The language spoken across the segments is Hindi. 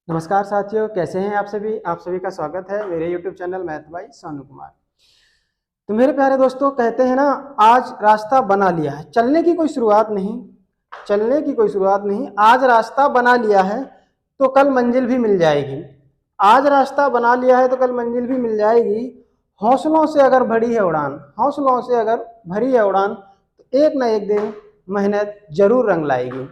नमस्कार साथियों, कैसे हैं आप सभी का स्वागत है मेरे YouTube channel math bye Sonu Kumar. तो मेरे प्यारे दोस्तों, कहते हैं ना, आज रास्ता बना लिया है, चलने की कोई शुरुआत नहीं, आज रास्ता बना लिया है तो कल मंजिल भी मिल जाएगी। आज रास्ता बना लिया है तो कल मंजिल भी मिल जाएगी। हौसलों से अगर भरी है उड़ान, तो एक ना एक दिन मेहनत जरूर रंग लाएगी।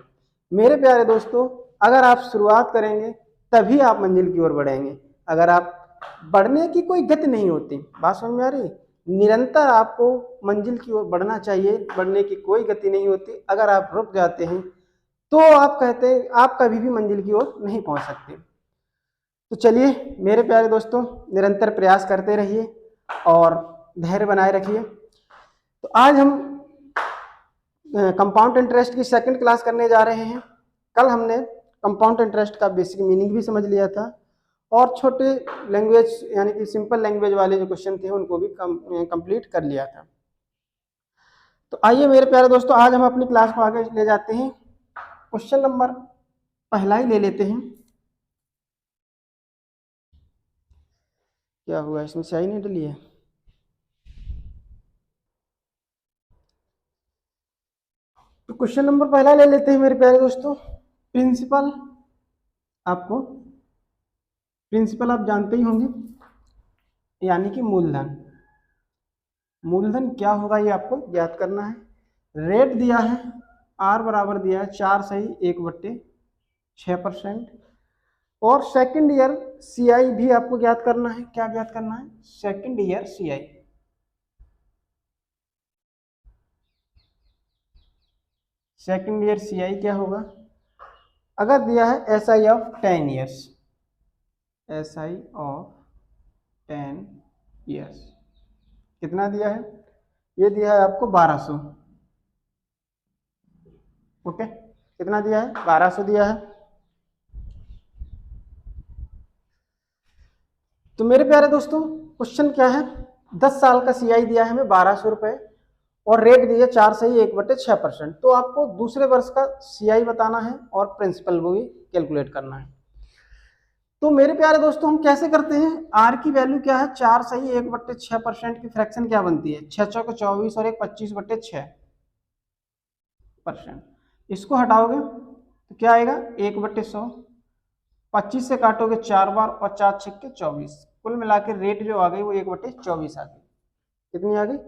मेरे प्यारे दोस्तों, अगर आप शुरुआत करेंगे तभी आप मंजिल की ओर बढ़ेंगे। अगर आप बढ़ने की कोई गति नहीं होती, बात समझ में आ रही? निरंतर आपको मंजिल की ओर बढ़ना चाहिए, बढ़ने की कोई गति नहीं होती। अगर आप रुक जाते हैं तो आप कहते हैं आप कभी भी मंजिल की ओर नहीं पहुंच सकते। तो चलिए मेरे प्यारे दोस्तों, निरंतर प्रयास करते रहिए और धैर्य बनाए रखिए। तो आज हम कंपाउंड इंटरेस्ट की सेकंड क्लास करने जा रहे हैं। कल हमने कंपाउंड इंटरेस्ट का बेसिक मीनिंग भी समझ लिया था और छोटे लैंग्वेज यानी कि सिंपल लैंग्वेज वाले जो क्वेश्चन थे उनको भी कंप्लीट कर लिया था। तो आइए मेरे प्यारे दोस्तों, आज हम अपनी क्लास को आगे ले जाते हैं। क्वेश्चन नंबर पहला ही ले लेते हैं। क्या हुआ, इसमें स्याही नहीं डली है? तो क्वेश्चन नंबर पहला ले लेते हैं मेरे प्यारे दोस्तों। प्रिंसिपल आप जानते ही होंगे, यानी कि मूलधन। मूलधन क्या होगा ये आपको ज्ञात करना है। रेट दिया है, आर बराबर दिया है 4/1/6%। और सेकंड ईयर सीआई भी आपको ज्ञात करना है। क्या ज्ञात करना है? Second year CI. Second year CI क्या होगा? अगर दिया है SI of 10 years, SI of 10 years कितना दिया है? ये दिया है आपको 1200। ओके, कितना दिया है? 1200 दिया है। तो मेरे प्यारे दोस्तों, क्वेश्चन क्या है? 10 साल का सीआई दिया है हमें 1200 रुपए और रेट दिया 4/1/6%। तो आपको दूसरे वर्ष का सीआई बताना है और प्रिंसिपल को भी कैलकुलेट करना है। तो मेरे प्यारे दोस्तों, हम कैसे करते हैं? आर की वैल्यू क्या है? 4/1/6% की फ्रैक्शन क्या बनती है? 6 चौके 24 और 1 25/6%। इसको हटाओगे तो क्या आएगा? 1/100। 25 से काटोगे 4 बार और 4 छक्के 24। कुल मिला के रेट जो आ गई वो 1/24 आ गई। कितनी आ गई?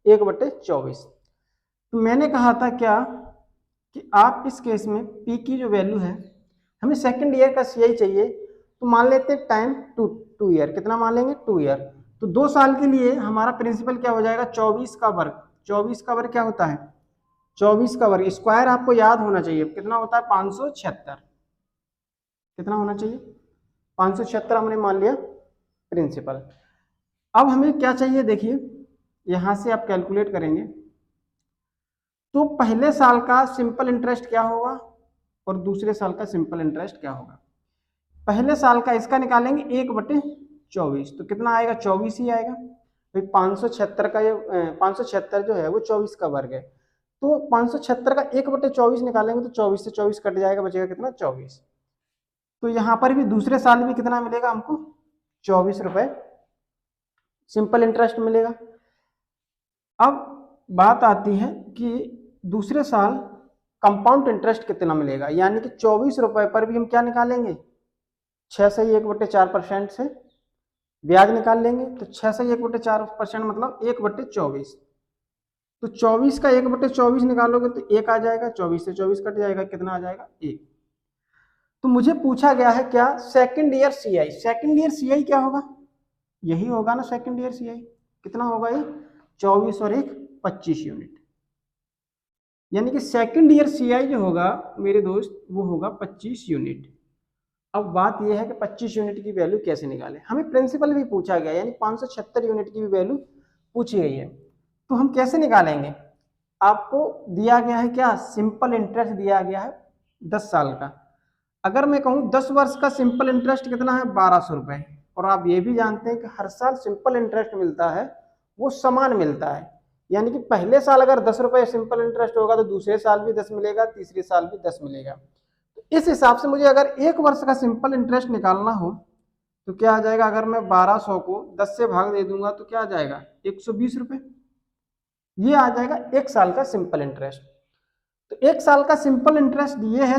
1/24। तो मैंने कहा था क्या कि आप इस केस में पी की जो वैल्यू है, हमें सेकंड ईयर का सीआई चाहिए, तो मान लेते हैं टाइम 2 ईयर। कितना मान लेंगे? 2 ईयर। तो 2 साल के लिए हमारा प्रिंसिपल क्या हो जाएगा? 24 का वर्ग। 24 का वर्ग क्या होता है? 24 का वर्ग स्क्वायर आपको याद होना चाहिए कितना होता है? 576। कितना होना चाहिए? 576 हमने मान लिया प्रिंसिपल। अब हमें क्या चाहिए? देखिए, यहां से आप कैलकुलेट करेंगे तो पहले साल का सिंपल इंटरेस्ट क्या होगा और दूसरे साल का सिंपल इंटरेस्ट क्या होगा। पहले साल का इसका निकालेंगे 1/24, तो कितना आएगा? 24 ही आएगा भाई। 576 का ये 576 जो है वो 24 का वर्ग है, तो 576 का 1/24 निकालेंगे तो 24 से 24 कट जाएगा, बचेगा कितना? 24। तो यहाँ पर भी दूसरे साल भी कितना मिलेगा हमको? 24 रुपए सिंपल इंटरेस्ट मिलेगा। अब बात आती है कि दूसरे साल कंपाउंड इंटरेस्ट कितना मिलेगा, यानी कि 24 रुपए पर भी हम क्या निकालेंगे? 6 से 1/4% से ब्याज निकाल लेंगे। तो 6 से 1/4% मतलब 1/24। तो 24 का 1/24 निकालोगे तो 1 आ जाएगा, 24 से 24 कट जाएगा, कितना आ जाएगा? 1। तो मुझे पूछा गया है क्या? Second year CI. Second year CI क्या होगा? यही होगा ना सेकंड ईयर सीआई। कितना होगा ये? 24 और 1 25 यूनिट। यानी कि सेकंड ईयर सीआई जो होगा मेरे दोस्त वो होगा 25 यूनिट। अब बात यह है कि 25 यूनिट की वैल्यू कैसे निकालें। हमें प्रिंसिपल भी पूछा गया, यानी 576 यूनिट की भी वैल्यू पूछी गई है, तो हम कैसे निकालेंगे? आपको दिया गया है क्या? सिंपल इंटरेस्ट दिया गया है 10 साल का। अगर मैं कहूँ 10 वर्ष का सिंपल इंटरेस्ट कितना है? 1200 रुपए। और आप ये भी जानते हैं कि हर साल सिंपल इंटरेस्ट मिलता है वो समान मिलता है, यानी कि पहले साल अगर 10 रुपए सिंपल इंटरेस्ट होगा तो दूसरे साल भी 10 मिलेगा, तीसरे साल भी 10 मिलेगा। तो इस हिसाब से मुझे अगर 1 वर्ष का सिंपल इंटरेस्ट निकालना हो तो क्या आ जाएगा, अगर मैं 1200 को 10 से भाग दे दूंगा तो क्या आ जाएगा, 120 रुपए। ये आ जाएगा 1 साल का सिंपल इंटरेस्ट। तो 1 साल का सिंपल इंटरेस्ट ये है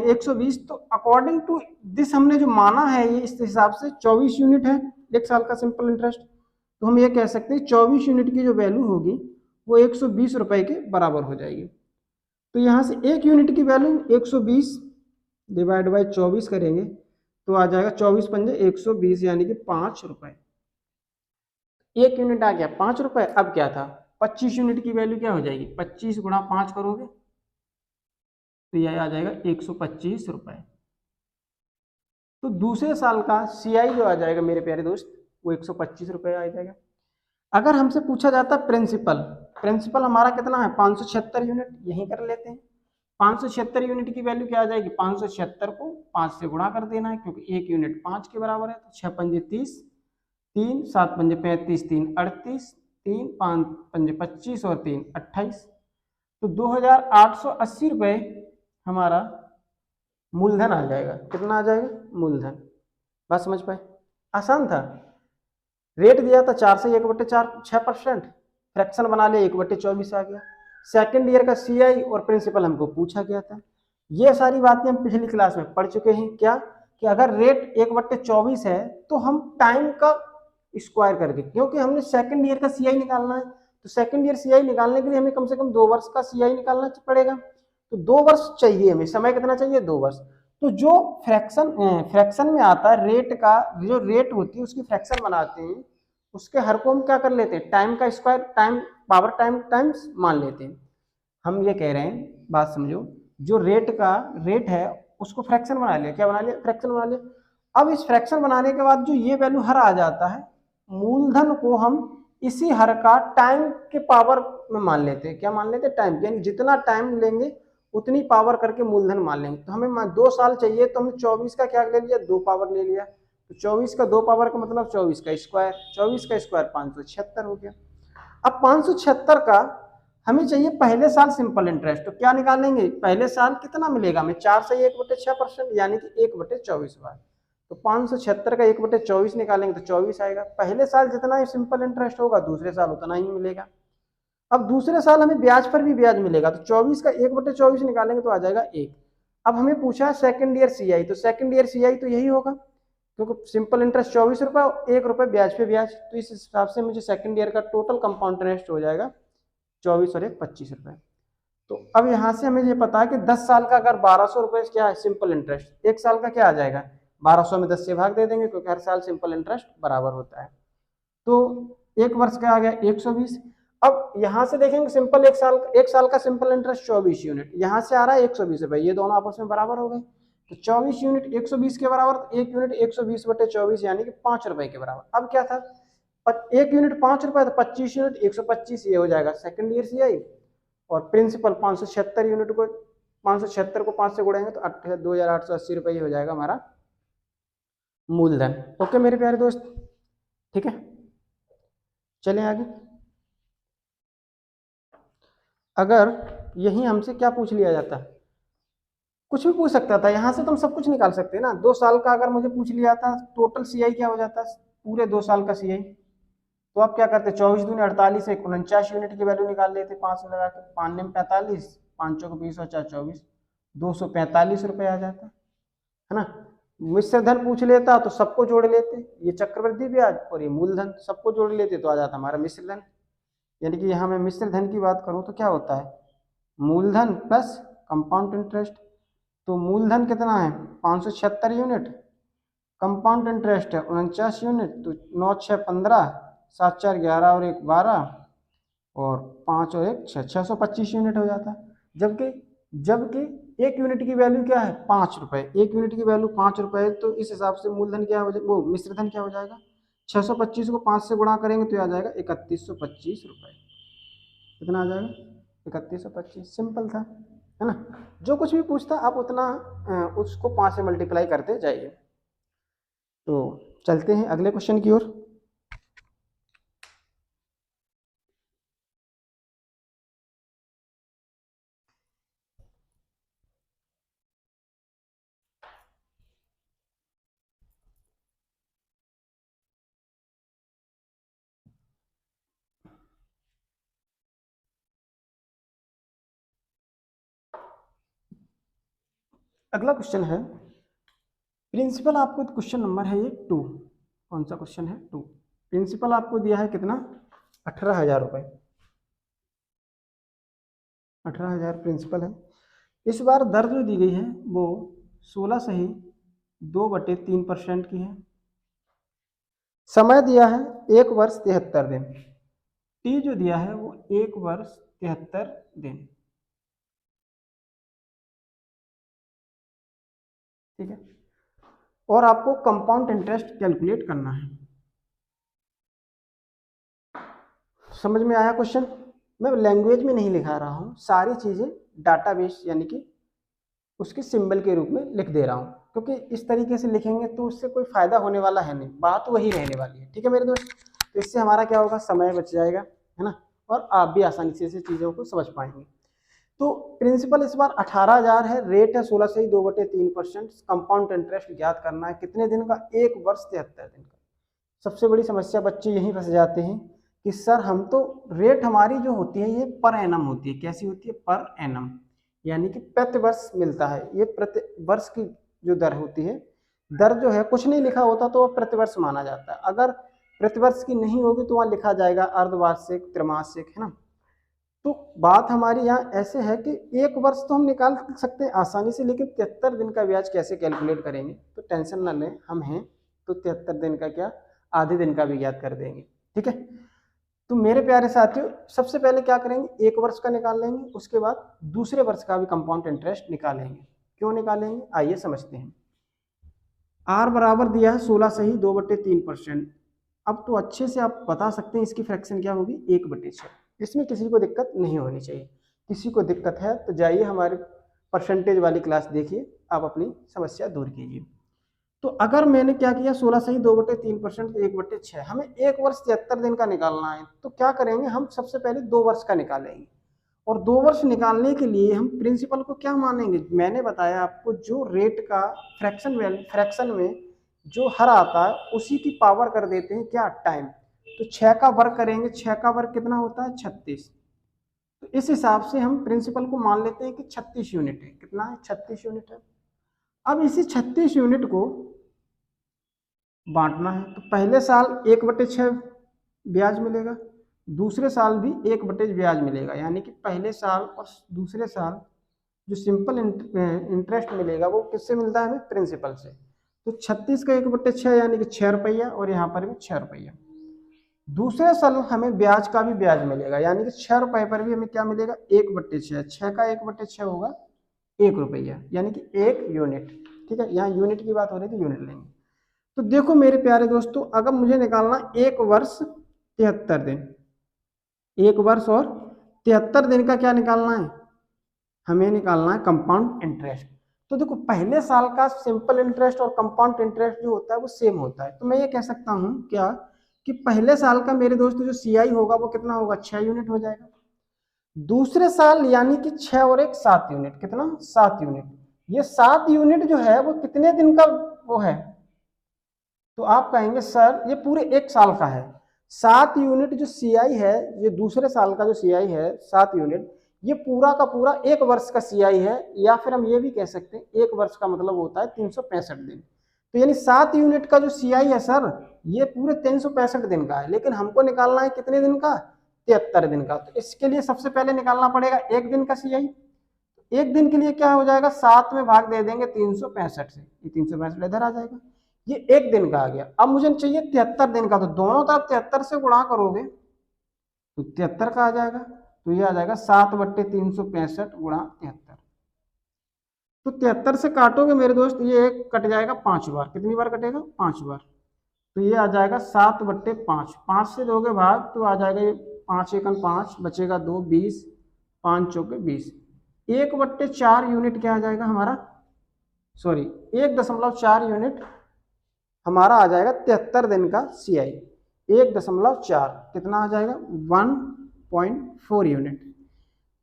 120। तो अकॉर्डिंग टू दिस हमने जो माना है ये इस हिसाब से 24 यूनिट है 1 साल का सिंपल इंटरेस्ट। तो हम ये कह सकते हैं 24 यूनिट की जो वैल्यू होगी वो 120 रुपए के बराबर हो जाएगी। तो यहाँ से 1 यूनिट की वैल्यू 120 डिवाइड बाई 24 करेंगे तो आ जाएगा 24 पंजे 120 यानी कि 5 रुपए। 1 यूनिट आ गया 5 रुपए। अब क्या था, 25 यूनिट की वैल्यू क्या हो जाएगी, 25 गुणा 5 करोगे तो यह आ जाएगा 125 रुपए। तो दूसरे साल का सीआई जो आ जाएगा मेरे प्यारे दोस्त वो 125 रुपए आ जाएगा। अगर हमसे पूछा जाता प्रिंसिपल, प्रिंसिपल हमारा कितना है 576 यूनिट, यही कर लेते हैं। 576 यूनिट की वैल्यू क्या आ जाएगी, 576 को 5 से गुणा कर देना है क्योंकि 1 यूनिट 5 के बराबर है। तो 6 पंजे 30, 3 7 पंजे 35, 3 38, 3 5 पंजे 25 और 3 28। तो 2880 रुपये हमारा मूलधन आ जाएगा। कितना आ जाएगा, मूलधन। बात समझ पाए, आसान था। रेट दिया था 4 से 1/4 6%, फ्रैक्शन बना लिया 1/24 आ गया। सेकंड ईयर का सीआई और प्रिंसिपल हमको पूछा गया था। ये सारी बातें हम पिछली क्लास में पढ़ चुके हैं। क्या कि अगर रेट 1/24 है तो हम टाइम का स्क्वायर करके, क्योंकि हमने सेकंड ईयर का सीआई निकालना है तो सेकंड ईयर सीआई निकालने के लिए हमें कम से कम 2 वर्ष का सीआई निकालना पड़ेगा। तो 2 वर्ष चाहिए हमें, समय कितना चाहिए, 2 वर्ष। तो जो फ्रैक्शन में आता है रेट का, जो रेट होती है उसकी फ्रैक्शन बनाते हैं, उसके हर को हम क्या कर लेते हैं, टाइम का square, time power time times मान लेते हैं। हम ये कह रहे हैं, बात समझो, जो रेट है उसको फ्रैक्शन बना लिया, क्या बना लिया, फ्रैक्शन बना लिया। अब इस फ्रैक्शन बनाने के बाद जो ये वैल्यू हर आ जाता है, मूलधन को हम इसी हर का टाइम के पावर में मान लेते हैं। क्या मान लेते हैं, टाइम, यानी जितना टाइम लेंगे उतनी पावर करके मूलधन मान लेंगे। तो हमें 2 साल चाहिए तो हमने 24 का क्या ले लिया, 2 पावर ले लिया। तो 24 का 2 पावर का मतलब 24 का स्क्वायर, 24 का स्क्वायर 576 हो गया। अब 576 का हमें चाहिए पहले साल सिंपल इंटरेस्ट। तो क्या निकालेंगे, पहले साल कितना मिलेगा हमें, 4 से 1/6% यानी कि 1/24 बार। तो 576 का 1/24 निकालेंगे तो 24 आएगा। पहले साल जितना ही सिंपल इंटरेस्ट होगा दूसरे साल उतना ही मिलेगा। अब दूसरे साल हमें ब्याज पर भी ब्याज मिलेगा। तो 24 का 1/24 निकालेंगे तो आ जाएगा 1। अब हमें पूछा है सेकंड ईयर सीआई, तो सेकंड ईयर सीआई तो यही होगा क्योंकि सिंपल इंटरेस्ट 24 रुपए, 1 रुपए ब्याज पे ब्याज। तो इस हिसाब से मुझे सेकंड ईयर का टोटल कंपाउंड इंटरेस्ट हो जाएगा 24 और 1 25 रुपए। तो अब यहाँ से हमें ये पता है कि 10 साल का अगर 1200 रुपए क्या है सिंपल इंटरेस्ट, 1 साल का क्या आ जाएगा, 1200 में 10 से भाग दे देंगे क्योंकि हर साल सिंपल इंटरेस्ट बराबर होता है। तो 1 वर्ष का आ गया 120। अब यहाँ से देखेंगे सिंपल 1 साल का सिंपल इंटरेस्ट 24 यूनिट, यहाँ से आ रहा है 120 रुपए, ये दोनों आपस में बराबर हो गए। तो 24 यूनिट 120 के बराबर, तो 1 यूनिट 120/24 यानी कि 5 रुपए के बराबर। अब क्या था, 1 यूनिट 5 रुपए, तो 25 यूनिट 125, ये हो जाएगा सेकंड ईयर सीआई। और प्रिंसिपल 576 यूनिट को 576 को 5 से गुड़ेंगे तो 2880 रुपये हो जाएगा हमारा मूलधन। ओके मेरे प्यारे दोस्त, ठीक है, चलें आगे। अगर यही हमसे क्या पूछ लिया जाता, कुछ भी पूछ सकता था, यहाँ से तुम सब कुछ निकाल सकते हैं ना। 2 साल का अगर मुझे पूछ लिया था टोटल सीआई क्या हो जाता है, पूरे 2 साल का सीआई। तो आप क्या करते, 24 दूनी 48 से 49 यूनिट की वैल्यू निकाल लेते, 5 लगा के, 5 में 45, 5 चौक 20 और 4 24, 245 रुपये आ जाता है ना। मिश्र धन पूछ लेता तो सबको जोड़ लेते, ये चक्रवृद्धि ब्याज और ये मूलधन सबको जोड़ लेते तो आ जाता हमारा मिश्र धन। यानी कि यहाँ मैं मिश्र धन की बात करूँ तो क्या होता है, मूलधन प्लस कंपाउंड इंटरेस्ट। तो मूलधन कितना है 576 यूनिट, कंपाउंड इंटरेस्ट है 49 यूनिट, तो 9 6 15, 7 4 11 और 1 12 और 5 और 1 6, 625 यूनिट हो जाता है। जबकि जबकि 1 यूनिट की वैल्यू क्या है 5 रुपए, 1 यूनिट की वैल्यू 5 रुपए है। तो इस हिसाब से मूलधन क्या हो जाएगा, वो मिश्रधन क्या हो जाएगा, 625 को 5 से गुणा करेंगे तो आ जाएगा 3125 रुपए। कितना आ जाएगा 3125। सिंपल था, है ना। जो कुछ भी पूछता आप उतना उसको 5 से मल्टीप्लाई करते जाइए। तो चलते हैं अगले क्वेश्चन की ओर। अगला क्वेश्चन है प्रिंसिपल, आपको क्वेश्चन नंबर है ये 2। कौन सा क्वेश्चन है? 2। प्रिंसिपल आपको दिया है कितना? 18,000 रुपये। 18,000 प्रिंसिपल है। इस बार दर जो दी गई है वो 16 सही 2/3% की है। समय दिया है 1 वर्ष 73 दिन। टी जो दिया है वो 1 वर्ष 73 दिन। ठीक है, और आपको कंपाउंड इंटरेस्ट कैलकुलेट करना है। समझ में आया क्वेश्चन? मैं लैंग्वेज में नहीं लिखा रहा हूँ, सारी चीज़ें डाटाबेस यानी कि उसके सिंबल के रूप में लिख दे रहा हूँ, क्योंकि इस तरीके से लिखेंगे तो उससे कोई फायदा होने वाला है नहीं, बात वही रहने वाली है। ठीक है मेरे दोस्त, तो इससे हमारा क्या होगा, समय बच जाएगा, है ना, और आप भी आसानी से इसे चीज़ों को समझ पाएंगे। तो प्रिंसिपल इस बार 18,000 है, रेट है 16 से ही 2/3%। कंपाउंड इंटरेस्ट ज्ञात करना है, कितने दिन का? 1 वर्ष 73 दिन का। सबसे बड़ी समस्या बच्चे यहीं फंस जाते हैं कि सर हम तो रेट हमारी जो होती है ये पर एनम होती है। कैसी होती है? पर एनम, यानी कि प्रति वर्ष मिलता है। ये प्रति वर्ष की जो दर होती है, दर जो है कुछ नहीं लिखा होता तो वह प्रति वर्ष माना जाता है। अगर प्रति वर्ष की नहीं होगी तो वहाँ लिखा जाएगा अर्धवार्षिक, त्रैमासिक, है ना। तो बात हमारी यहाँ ऐसे है कि 1 वर्ष तो हम निकाल सकते हैं आसानी से, लेकिन 73 दिन का ब्याज कैसे कैलकुलेट करेंगे? तो टेंशन ना लें, हम हैं तो 73 दिन का क्या, आधे दिन का भी ज्ञात कर देंगे। ठीक है, तो मेरे प्यारे साथियों, सबसे पहले क्या करेंगे, 1 वर्ष का निकाल लेंगे, उसके बाद दूसरे वर्ष का भी कंपाउंड इंटरेस्ट निकालेंगे। क्यों निकालेंगे, आइए समझते हैं। आर बराबर दिया है 16 सही 2/3%। अब तो अच्छे से आप बता सकते हैं इसकी फ्रैक्शन क्या होगी, 1/6। इसमें किसी को दिक्कत नहीं होनी चाहिए। किसी को दिक्कत है तो जाइए हमारे परसेंटेज वाली क्लास देखिए, आप अपनी समस्या दूर कीजिए। तो अगर मैंने क्या किया, 16 सही 2/3% तो 1/6, हमें 1 वर्ष 73 दिन का निकालना है। तो क्या करेंगे, हम सबसे पहले 2 वर्ष का निकालेंगे, और 2 वर्ष निकालने के लिए हम प्रिंसिपल को क्या मानेंगे? मैंने बताया आपको, जो रेट का फ्रैक्शन में जो हर आता है उसी की पावर कर देते हैं क्या, टाइम। तो 6 का वर्ग करेंगे, 6 का वर्ग कितना होता है, 36। तो इस हिसाब से हम प्रिंसिपल को मान लेते हैं कि 36 यूनिट है। कितना है, 36 यूनिट है। अब इसी 36 यूनिट को बांटना है, तो पहले साल 1/6 ब्याज मिलेगा, दूसरे साल भी 1/6 ब्याज मिलेगा, यानी कि पहले साल और दूसरे साल जो सिंपल इंटरेस्ट मिलेगा वो किससे मिलता है, हमें प्रिंसिपल से। तो 36 का 1/6 यानी कि 6 रुपया, और यहाँ पर भी 6 रुपया। दूसरे साल हमें ब्याज का भी ब्याज मिलेगा, यानी कि 6 रुपये पर भी हमें क्या मिलेगा, 1/6। 6 का 1/6 होगा 1 रुपया, यानी कि 1 यूनिट। ठीक है, यहाँ यूनिट की बात हो रही थी, यूनिट लेंगे। तो देखो मेरे प्यारे दोस्तों, अगर मुझे निकालना 1 वर्ष 73 दिन, 1 वर्ष और 73 दिन का क्या निकालना है, हमें निकालना है कंपाउंड इंटरेस्ट। तो देखो पहले साल का सिंपल इंटरेस्ट और कंपाउंड इंटरेस्ट जो होता है वो सेम होता है। तो मैं ये कह सकता हूँ क्या, कि पहले साल का मेरे दोस्तों जो सीआई होगा वो कितना होगा, 6 यूनिट हो जाएगा। दूसरे साल यानी कि 6 और 1 7 यूनिट, कितना, 7 यूनिट। ये 7 यूनिट जो है वो कितने दिन का वो है, तो आप कहेंगे सर ये पूरे 1 साल का है। 7 यूनिट जो सीआई है, ये दूसरे साल का जो सीआई है 7 यूनिट, ये पूरा का पूरा 1 वर्ष का सीआई है। या फिर हम ये भी कह सकते हैं 1 वर्ष का मतलब होता है 365 दिन। तो यानी 7 यूनिट का जो सीआई है सर, ये पूरे 365 दिन का है, लेकिन हमको निकालना है कितने दिन का, 73 दिन का। तो इसके लिए सबसे पहले निकालना पड़ेगा 1 दिन का सीआई। 1 दिन के लिए क्या हो जाएगा, 7 में भाग दे देंगे 365 से, ये 365 इधर आ जाएगा, ये 1 दिन का आ गया। अब मुझे चाहिए 73 दिन का, तो दोनों तरफ 73 से गुणा करोगे तो 73 का आ जाएगा। तो ये आ जाएगा 7/365 गुणा 73। तो 73 से काटोगे मेरे दोस्त, ये 1 कट जाएगा 5 बार। कितनी बार कटेगा, 5 बार। तो ये आ जाएगा 7/5। 5 से दोगे भाग तो आ जाएगा ये 5 एकम 5, बचेगा 2, 20, 5 चौके 20। 1/4 यूनिट क्या आ जाएगा हमारा, सॉरी 1.4 यूनिट हमारा आ जाएगा 73 दिन का सीआई। 1.4 कितना आ जाएगा, 1.4 यूनिट।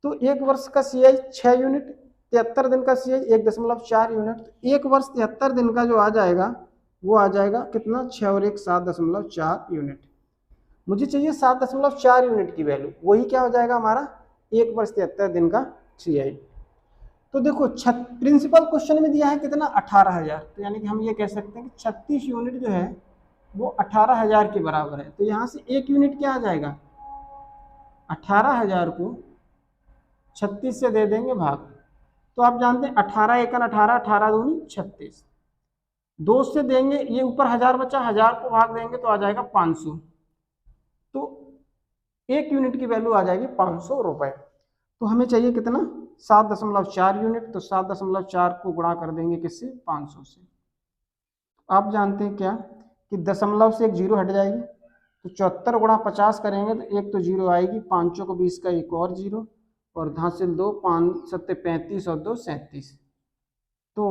तो 1 वर्ष का सीआई 6 यूनिट, 73 दिन का सीआई 1.4 यूनिट। तो 1 वर्ष 73 दिन का जो आ जाएगा वो आ जाएगा कितना, 6 और 1 7.4 यूनिट। मुझे चाहिए 7.4 यूनिट की वैल्यू, वही क्या हो जाएगा हमारा 1 वर्ष 73 दिन का सीआई। तो देखो प्रिंसिपल क्वेश्चन में दिया है कितना 18,000, तो यानी कि हम ये कह सकते हैं कि 36 यूनिट जो है वो 18,000 के बराबर है। तो यहाँ से एक यूनिट क्या आ जाएगा, 18,000 को 36 से दे देंगे भाग। तो आप जानते हैं 18 एकन 18, 18 दूनी 36, 2 से देंगे, ये ऊपर 1000 बचा, 1000 को भाग देंगे तो आ जाएगा 500। तो एक यूनिट की वैल्यू आ जाएगी 500 रुपए। तो हमें चाहिए कितना, 7.4 यूनिट। तो 7.4 को गुणा कर देंगे किससे, 500 से। आप जानते हैं क्या कि दशमलव से एक जीरो हट जाएगी, तो 74 गुणा 50 करेंगे तो एक तो जीरो आएगी, 5 को 20 का एक और जीरो, और हासिल 2, 5 सत्ते 35 और 2 37। तो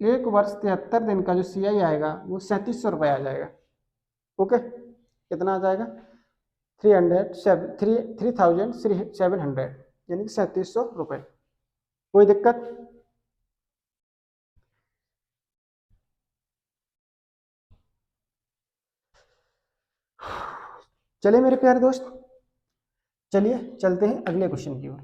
एक वर्ष 73 दिन का जो CI आएगा वो 3700 रुपये आ जाएगा। ओके, कितना आ जाएगा, 3,700, यानी कि 3700 रुपये। कोई दिक्कत? चलिए मेरे प्यारे दोस्त, चलिए चलते हैं अगले क्वेश्चन की ओर।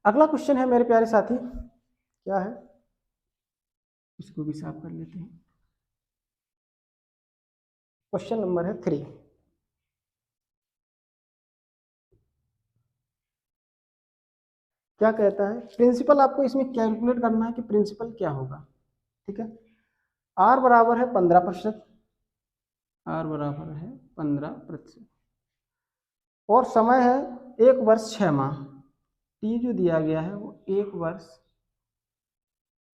अगला क्वेश्चन है मेरे प्यारे साथी, क्या है, इसको भी साफ कर लेते हैं। क्वेश्चन नंबर है 3। क्या कहता है, प्रिंसिपल आपको इसमें कैलकुलेट करना है कि प्रिंसिपल क्या होगा। ठीक है, आर बराबर है 15%, आर बराबर है 15%, और समय है 1 वर्ष 6 माह। टी जो दिया गया है वो 1 वर्ष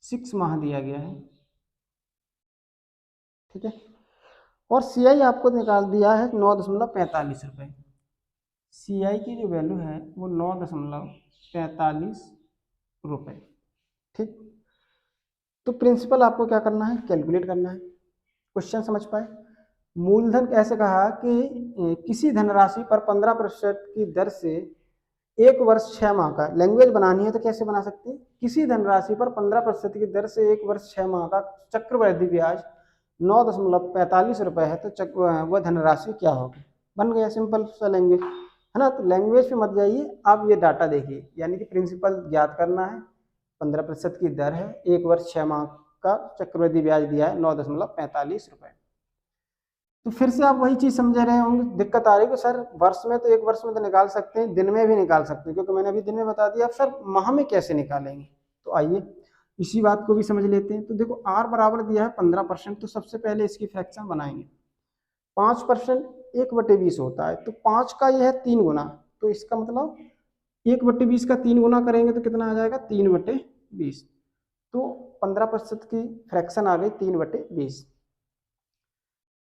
6 माह दिया गया है। ठीक है, और CI आपको निकाल दिया है 9.45 रुपये। CI की जो वैल्यू है वो 9.45 रुपये। ठीक, तो प्रिंसिपल आपको क्या करना है, कैलकुलेट करना है। क्वेश्चन समझ पाए, मूलधन कैसे कहा कि किसी धनराशि पर 15% की दर से 1 वर्ष 6 माह का, लैंग्वेज बनानी है तो कैसे बना सकते हैं, किसी धनराशि पर 15% की दर से 1 वर्ष 6 माह का चक्रवृद्धि ब्याज 9.45 रुपये है, तो वह धनराशि क्या होगी। बन गया सिंपल सा लैंग्वेज, है ना। तो लैंग्वेज पे मत जाइए, आप ये डाटा देखिए, यानी कि प्रिंसिपल ज्ञात करना है, 15% की दर है, 1 वर्ष 6 माह का चक्रवृद्धि ब्याज दिया है 9.45 रुपये। तो फिर से आप वही चीज समझ रहे होंगे, दिक्कत आ रही है कि सर वर्ष में तो 1 वर्ष में तो निकाल सकते हैं, दिन में भी निकाल सकते हैं, क्योंकि मैंने अभी दिन में बता दिया, सर माह में कैसे निकालेंगे। तो आइए इसी बात को भी समझ लेते हैं। तो देखो आर बराबर दिया है 15%, तो सबसे पहले इसकी फ्रैक्शन बनाएंगे। 5% 1/20 होता है, तो 5 का यह है 3 गुना, तो इसका मतलब 1/20 का 3 गुना करेंगे तो कितना आ जाएगा, 3/20। तो 15% की फ्रैक्शन आ गई 3/20।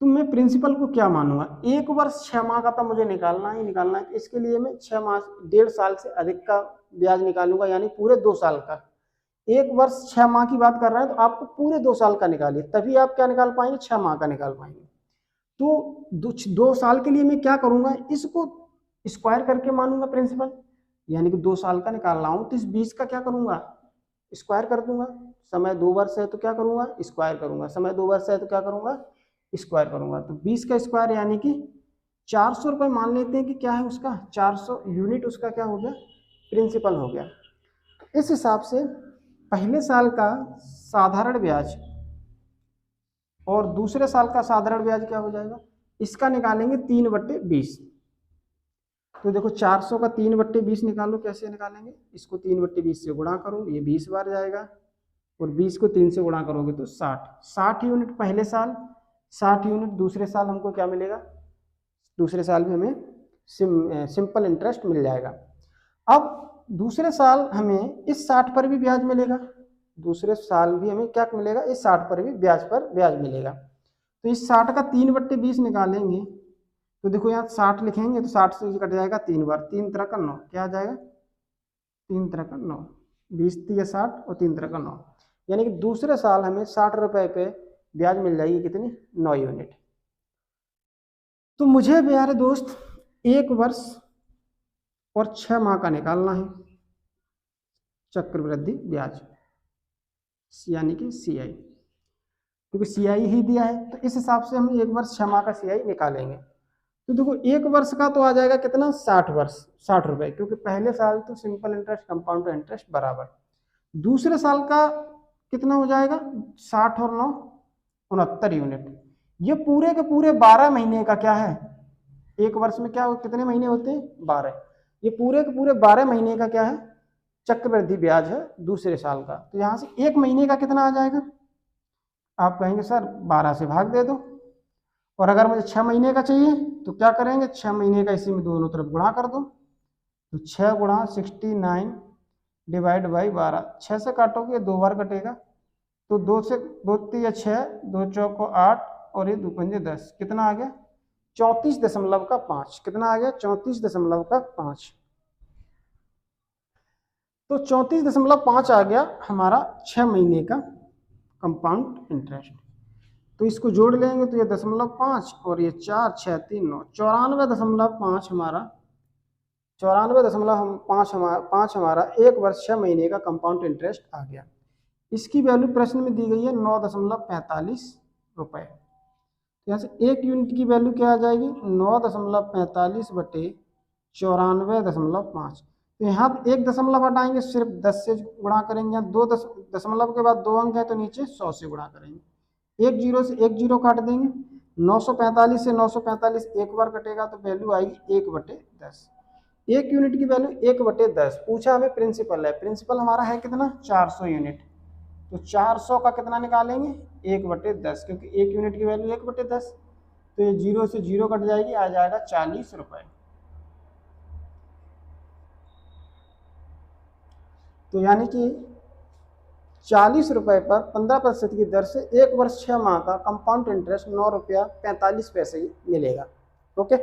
तो मैं प्रिंसिपल को क्या मानूंगा, 1 वर्ष 6 माह का तो मुझे निकालना ही निकालना है। इसके लिए मैं 6 माह 1.5 साल से अधिक का ब्याज निकालूंगा, यानी पूरे 2 साल का। 1 वर्ष 6 माह की बात कर रहे हैं तो आपको पूरे 2 साल का निकालिए, तभी आप क्या निकाल पाएंगे, 6 माह का निकाल पाएंगे। तो 2 साल के लिए मैं क्या करूंगा, इसको स्क्वायर करके मानूंगा प्रिंसिपल, यानी कि 2 साल का निकाल रहा हूं तो इस 20 का क्या करूंगा, स्क्वायर कर दूंगा। समय 2 वर्ष है तो क्या करूंगा, स्क्वायर करूंगा। समय 2 वर्ष है तो क्या करूंगा, स्क्वायर करूंगा। तो 20 का स्क्वायर यानी कि 400 रुपये मान लेते हैं कि क्या है उसका, 400 यूनिट उसका क्या हो गया, प्रिंसिपल हो गया। इस हिसाब से पहले साल का साधारण ब्याज और दूसरे साल का साधारण ब्याज क्या हो जाएगा, इसका निकालेंगे 3/20। तो देखो 400 का 3/20 निकालो, कैसे निकालेंगे, इसको 3/20 से गुणा करो, ये 20 बार जाएगा, और 20 को 3 से गुणा करोगे तो 60 यूनिट पहले साल, 60 यूनिट दूसरे साल। हमको क्या मिलेगा, दूसरे साल भी हमें सिंपल इंटरेस्ट मिल जाएगा। अब दूसरे साल हमें इस 60 पर भी ब्याज मिलेगा, दूसरे साल भी हमें क्या मिलेगा, इस 60 पर भी ब्याज मिलेगा। तो इस 60 का 3/20 निकालेंगे, तो देखो यहाँ 60 लिखेंगे तो 60 से कट जाएगा 3 बार, 3 तरह का 9, क्या आ जाएगा, 3 तरह का 9, 20 या 60 और 3 तरह का 9, यानी कि दूसरे साल हमें 60 रुपए पे ब्याज मिल जाएगी, कितनी, 9 यूनिट। तो मुझे प्यारे दोस्त 1 वर्ष और 6 माह का निकालना है चक्रवृद्धि ब्याज। यानी कि CI, क्योंकि CI ही दिया है तो इस हिसाब से हम 1 वर्ष 6 माह का CI निकालेंगे। तो देखो 1 वर्ष का तो आ जाएगा कितना, 60 वर्ष 60 रुपए, क्योंकि पहले साल तो सिंपल इंटरेस्ट कंपाउंड इंटरेस्ट बराबर। दूसरे साल का कितना हो जाएगा, 60 और 9 69 यूनिट। ये पूरे के पूरे 12 महीने का क्या है, 1 वर्ष में क्या कितने महीने होते हैं, 12। ये पूरे के पूरे 12 महीने का क्या है, चक्रवृद्धि ब्याज है दूसरे साल का। तो यहाँ से 1 महीने का कितना आ जाएगा, आप कहेंगे सर 12 से भाग दे दो, और अगर मुझे 6 महीने का चाहिए तो क्या करेंगे, 6 महीने का इसी में दोनों तरफ गुणा कर दो। तो 6 गुणा 69 डिवाइड बाई 12, 6 से काटोगे 2 बार कटेगा, तो 2 से 2 या 6, 2 चौको 8 और ये 2 पंजे 10, कितना आ गया 34.5। कितना आ गया 34.5। तो 34.5 आ गया हमारा 6 महीने का कंपाउंड इंटरेस्ट। तो इसको जोड़ लेंगे तो ये 0.5 और ये 4 6 3 9, 94.5 हमारा 94.5 हमारा 1 वर्ष 6 महीने का कंपाउंड इंटरेस्ट आ गया। इसकी वैल्यू प्रश्न में दी गई है 9.45 रुपए। यहाँ से 1 यूनिट की वैल्यू क्या आ जाएगी, 9.45 बटे 94.5। तो यहाँ 1 दशमलव हटाएंगे, सिर्फ 10 से गुणा करेंगे, 2 दशमलव के बाद 2 अंक है तो नीचे 100 से गुणा करेंगे, 1 जीरो से 1 जीरो काट देंगे, 945 से 945 एक बार कटेगा तो वैल्यू आएगी 1/10। 1 यूनिट की वैल्यू 1/10। पूछा हमें प्रिंसिपल है, प्रिंसिपल हमारा है कितना 400 यूनिट, तो 400 का कितना निकालेंगे 1/10, क्योंकि 1 यूनिट की वैल्यू 1/10। तो ये 0 से 0 कट जाएगी, आ जाएगा 40 रुपए। तो यानी कि 40 रुपए पर 15% की दर से 1 वर्ष 6 माह का कंपाउंड इंटरेस्ट 9 रुपया 45 पैसे मिलेगा। ओके।